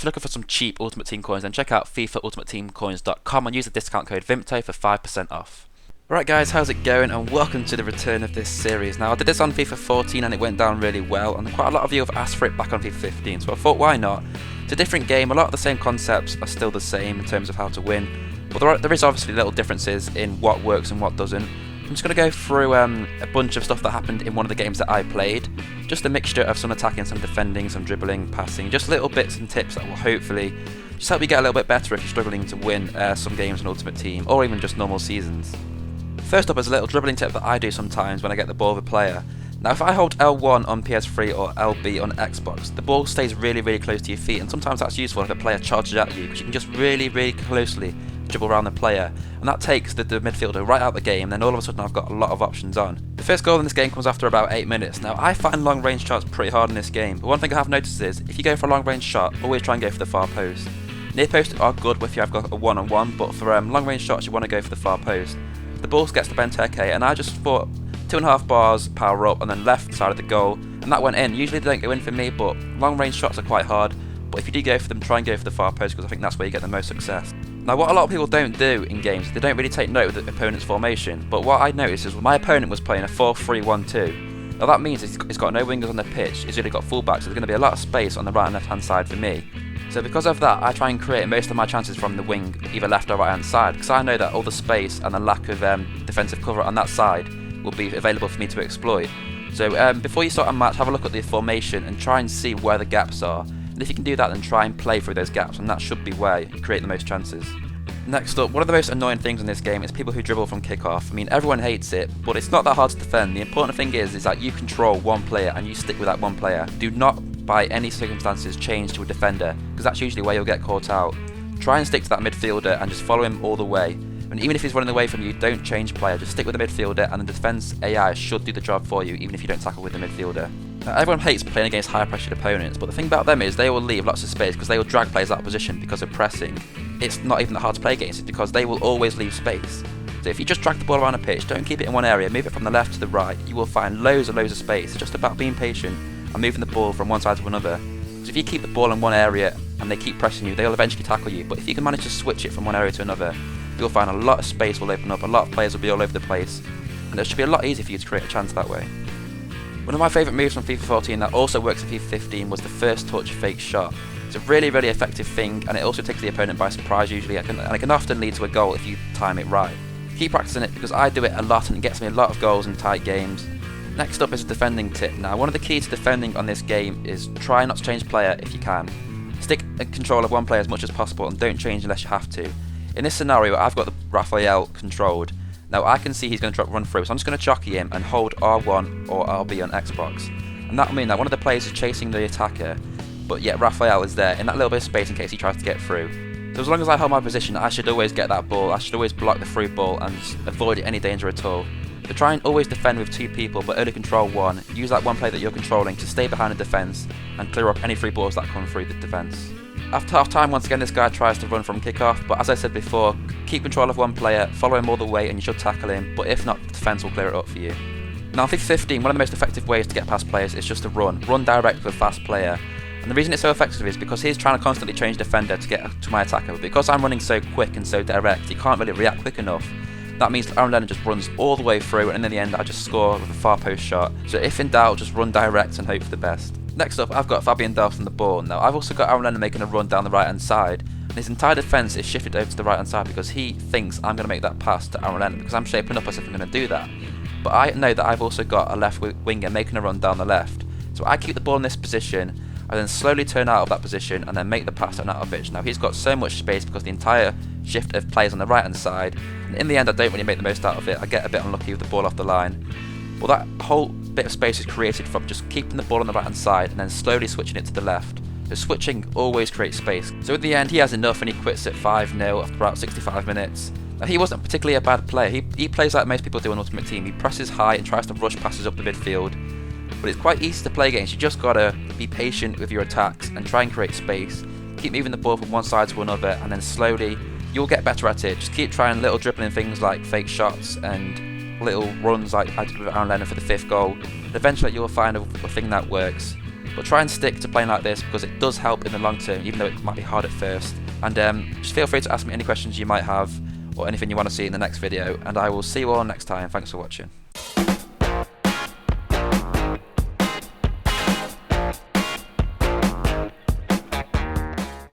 If you're looking for some cheap Ultimate Team coins, then check out FIFA.ultimateteamcoins.com and use the discount code VimtoJoe for 5% off. Right guys, how's it going, and welcome to the return of this series. Now I did this on FIFA 14 and it went down really well, and quite a lot of you have asked for it back on FIFA 15, so I thought why not. It's a different game, a lot of the same concepts are still the same in terms of how to win, but there is obviously little differences in what works and what doesn't. I'm just going to go through a bunch of stuff that happened in one of the games that I played. Just a mixture of some attacking, some defending, some dribbling, passing, just little bits and tips that will hopefully just help you get a little bit better if you're struggling to win some games in Ultimate Team, or even just normal seasons. First up is a little dribbling tip that I do sometimes when I get the ball of a player. Now if I hold L1 on PS3 or LB on Xbox, the ball stays really close to your feet, and sometimes that's useful if a player charges at you, because you can just really closely dribble around the player, and that takes the midfielder right out the game, and then all of a sudden I've got a lot of options on. The first goal in this game comes after about 8 minutes. Now I find long range shots pretty hard in this game, but one thing I have noticed is, if you go for a long range shot, always try and go for the far post. Near post are good if you have got a one-on-one, but for long range shots you want to go for the far post. The ball gets to Benteke, and I just thought 2.5 bars, power up, and then left side of the goal, and that went in. Usually they don't go in for me, but long range shots are quite hard, but if you do go for them, try and go for the far post, because I think that's where you get the most success. Now what a lot of people don't do in games, they don't really take note of the opponent's formation, but what I noticed is my opponent was playing a 4-3-1-2. Now that means he's got no wingers on the pitch, he's really got fullbacks, so there's going to be a lot of space on the right and left hand side for me. So because of that, I try and create most of my chances from the wing, either left or right hand side, because I know that all the space and the lack of defensive cover on that side will be available for me to exploit. So before you start a match, have a look at the formation and try and see where the gaps are. And if you can do that, then try and play through those gaps, and that should be where you create the most chances. Next up, one of the most annoying things in this game is people who dribble from kickoff. I mean, everyone hates it, but it's not that hard to defend. The important thing is that you control one player and you stick with that one player. Do not, by any circumstances, change to a defender, because that's usually where you'll get caught out. Try and stick to that midfielder and just follow him all the way. And even if he's running away from you, don't change player, just stick with the midfielder, and the defense AI should do the job for you, even if you don't tackle with the midfielder. Now, everyone hates playing against high pressured opponents, but the thing about them is they will leave lots of space because they will drag players out of position because of pressing. It's not even that hard to play against, it's because they will always leave space. So if you just drag the ball around a pitch, don't keep it in one area, move it from the left to the right, you will find loads of space. It's just about being patient and moving the ball from one side to another. So if you keep the ball in one area and they keep pressing you, they'll eventually tackle you, but if you can manage to switch it from one area to another, you'll find a lot of space will open up, a lot of players will be all over the place, and it should be a lot easier for you to create a chance that way. One of my favourite moves from FIFA 14 that also works in FIFA 15 was the first touch fake shot. It's a really effective thing, and it also takes the opponent by surprise usually, and it can often lead to a goal if you time it right. Keep practicing it, because I do it a lot and it gets me a lot of goals in tight games. Next up is a defending tip. Now one of the keys to defending on this game is try not to change player if you can. Stick in control of one player as much as possible and don't change unless you have to. In this scenario I've got the Raphael controlled. Now I can see he's going to run through, so I'm just going to jockey him and hold R1 or RB on Xbox. And that will mean that one of the players is chasing the attacker, but yet Raphael is there in that little bit of space in case he tries to get through. So as long as I hold my position, I should always get that ball, I should always block the through ball and avoid any danger at all. So try and always defend with 2 people but only control one. Use that one player that you're controlling to stay behind the defence and clear up any free balls that come through the defence. After half time, once again this guy tries to run from kickoff, but as I said before, keep control of one player, follow him all the way and you should tackle him, but if not, the defence will clear it up for you. Now in FIFA 15, one of the most effective ways to get past players is just to run direct with a fast player. And the reason it's so effective is because he's trying to constantly change defender to get to my attacker, but because I'm running so quick and so direct, he can't really react quick enough. That means that Aaron Lennon just runs all the way through, and in the end I just score with a far post shot. So if in doubt, just run direct and hope for the best. Next up, I've got Fabian Delph on the ball. Now I've also got Aaron Lennon making a run down the right hand side, and his entire defence is shifted over to the right hand side because he thinks I'm going to make that pass to Aaron Lennon, because I'm shaping up as if I'm going to do that. But I know that I've also got a left winger making a run down the left. So I keep the ball in this position, I then slowly turn out of that position and then make the pass to Arnautovic. Now he's got so much space because the entire shift of players on the right hand side, and in the end I don't really make the most out of it. I get a bit unlucky with the ball off the line. Well, that whole bit of space is created from just keeping the ball on the right hand side and then slowly switching it to the left. So switching always creates space. So at the end he has enough and he quits at 5-0 after about 65 minutes. Now he wasn't particularly a bad player, he plays like most people do on Ultimate Team. He presses high and tries to rush passes up the midfield. But it's quite easy to play against. You just gotta be patient with your attacks and try and create space. Keep moving the ball from one side to another, and then slowly you'll get better at it. Just keep trying little dribbling things like fake shots and little runs like I did with Aaron Lennon for the 5th goal. And eventually you'll find a thing that works. but try and stick to playing like this because it does help in the long term, even though it might be hard at first. And just feel free to ask me any questions you might have or anything you want to see in the next video, and I will see you all next time. Thanks for watching.